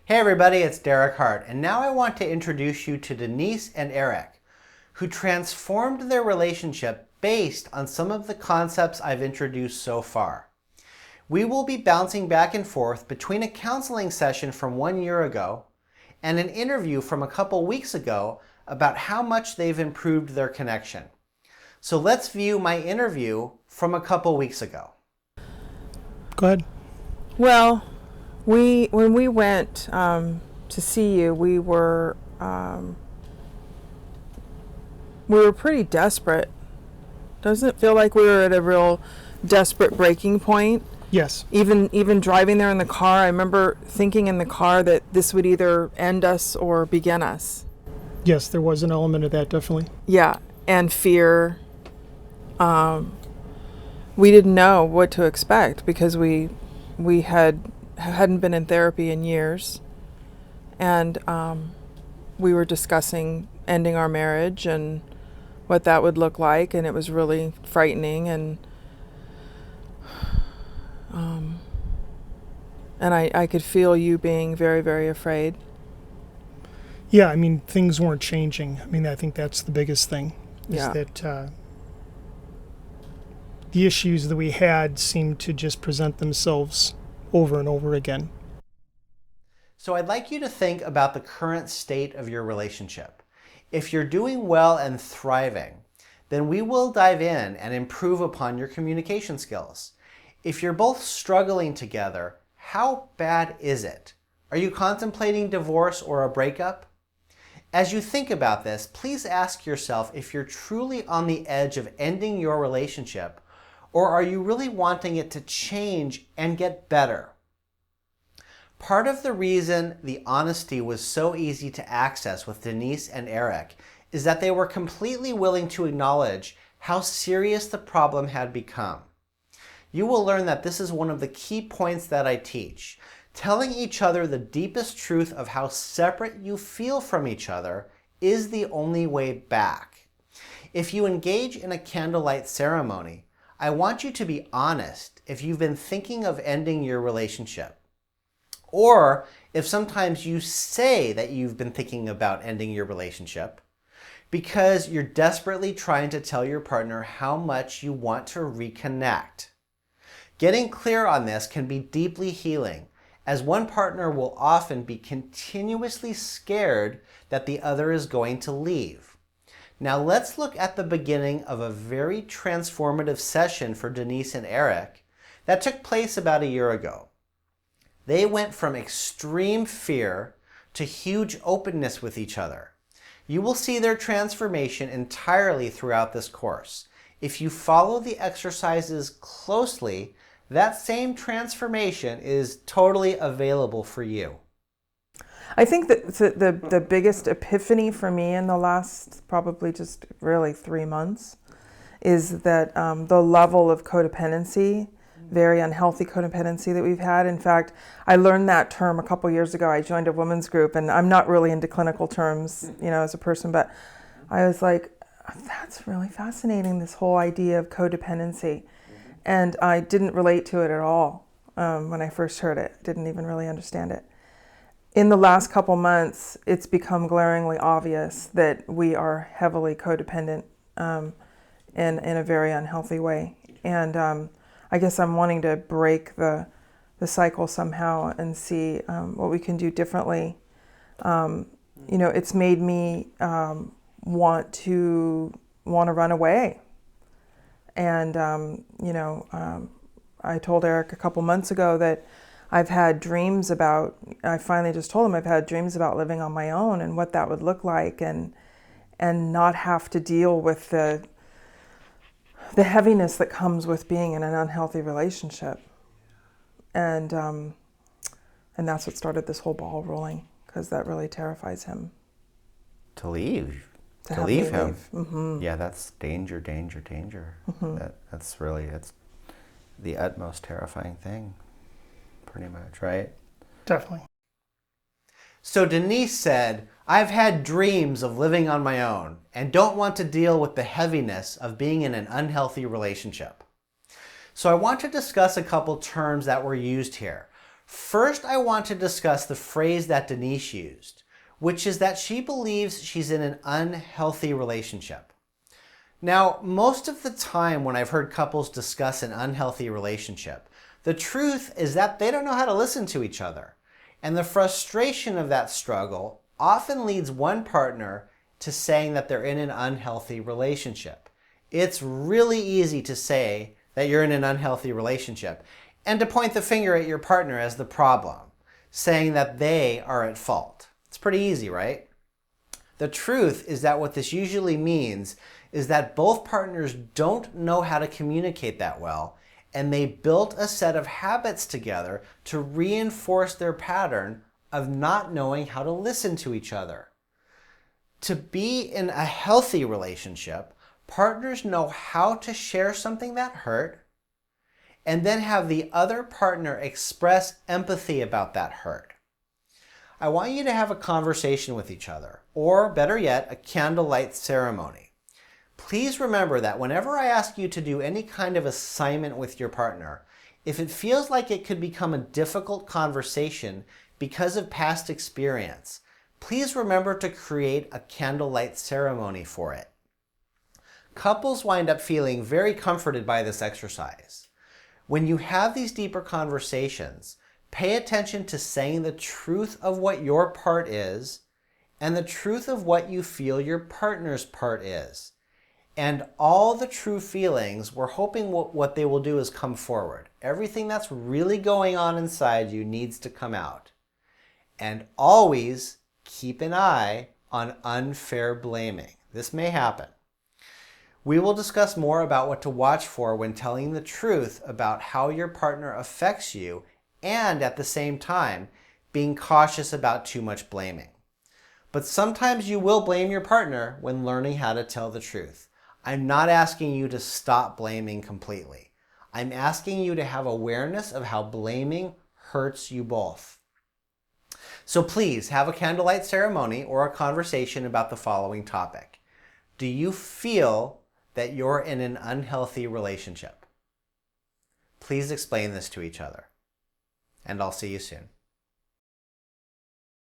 Hey everybody, it's Derek Hart, and now I want to introduce you to Denise and Eric, who transformed their relationship based on some of the concepts I've introduced so far. We will be bouncing back and forth between a counseling session from 1 year ago and an interview from a couple weeks ago about how much they've improved their connection. So let's view my interview from a couple weeks ago. Go ahead. Well, when we went to see you, we were pretty desperate. Doesn't it feel like we were at a real desperate breaking point? Yes. Even driving there in the car, I remember thinking in the car that this would either end us or begin us. Yes, there was an element of that, definitely. Yeah, and fear. We didn't know what to expect because we hadn't been in therapy in years, and we were discussing ending our marriage and what that would look like, and it was really frightening, and I could feel you being very, very afraid. Yeah, I mean, things weren't changing. I mean, I think that's the biggest thing, is that the issues that we had seemed to just present themselves over and over again. So I'd like you to think about the current state of your relationship. If you're doing well and thriving, then we will dive in and improve upon your communication skills. If you're both struggling together, how bad is it? Are you contemplating divorce or a breakup? As you think about this, please ask yourself if you're truly on the edge of ending your relationship, or are you really wanting it to change and get better? Part of the reason the honesty was so easy to access with Denise and Eric is that they were completely willing to acknowledge how serious the problem had become. You will learn that this is one of the key points that I teach. Telling each other the deepest truth of how separate you feel from each other is the only way back. If you engage in a candlelight ceremony, I want you to be honest if you've been thinking of ending your relationship. Or if sometimes you say that you've been thinking about ending your relationship because you're desperately trying to tell your partner how much you want to reconnect. Getting clear on this can be deeply healing, as one partner will often be continuously scared that the other is going to leave. Now let's look at the beginning of a very transformative session for Denise and Eric that took place about a year ago. They went from extreme fear to huge openness with each other. You will see their transformation entirely throughout this course. If you follow the exercises closely, that same transformation is totally available for you. I think that the biggest epiphany for me in the last probably just really 3 months is that the level of codependency, very unhealthy codependency that we've had. In fact, I learned that term a couple years ago. I joined a women's group, and I'm not really into clinical terms, as a person, but I was like, that's really fascinating, this whole idea of codependency. And I didn't relate to it at all when I first heard it. Didn't even really understand it. In the last couple months, it's become glaringly obvious that we are heavily codependent in a very unhealthy way. And I guess I'm wanting to break the cycle somehow and see what we can do differently. It's made me want to run away. And, I told Eric a couple months ago that I finally just told him I've had dreams about living on my own and what that would look like, and not have to deal with the heaviness that comes with being in an unhealthy relationship. And that's what started this whole ball rolling, because that really terrifies him. To leave him. Mm-hmm. Yeah, that's danger. Mm-hmm. It's the utmost terrifying thing, pretty much, right? Definitely. So Denise said, I've had dreams of living on my own and don't want to deal with the heaviness of being in an unhealthy relationship. So I want to discuss a couple terms that were used here. First, I want to discuss the phrase that Denise used, which is that she believes she's in an unhealthy relationship. Now, most of the time when I've heard couples discuss an unhealthy relationship, the truth is that they don't know how to listen to each other. And the frustration of that struggle often leads one partner to saying that they're in an unhealthy relationship. It's really easy to say that you're in an unhealthy relationship and to point the finger at your partner as the problem, saying that they are at fault. It's pretty easy, right? The truth is that what this usually means is that both partners don't know how to communicate that well, and they built a set of habits together to reinforce their pattern of not knowing how to listen to each other. To be in a healthy relationship, partners know how to share something that hurt and then have the other partner express empathy about that hurt. I want you to have a conversation with each other, or better yet, a candlelight ceremony. Please remember that whenever I ask you to do any kind of assignment with your partner, if it feels like it could become a difficult conversation because of past experience, please remember to create a candlelight ceremony for it. Couples wind up feeling very comforted by this exercise. When you have these deeper conversations, pay attention to saying the truth of what your part is and the truth of what you feel your partner's part is. And all the true feelings, we're hoping what they will do is come forward. Everything that's really going on inside you needs to come out. And always keep an eye on unfair blaming. This may happen. We will discuss more about what to watch for when telling the truth about how your partner affects you, and at the same time, being cautious about too much blaming. But sometimes you will blame your partner when learning how to tell the truth. I'm not asking you to stop blaming completely. I'm asking you to have awareness of how blaming hurts you both. So please have a candlelight ceremony or a conversation about the following topic. Do you feel that you're in an unhealthy relationship? Please explain this to each other. And I'll see you soon.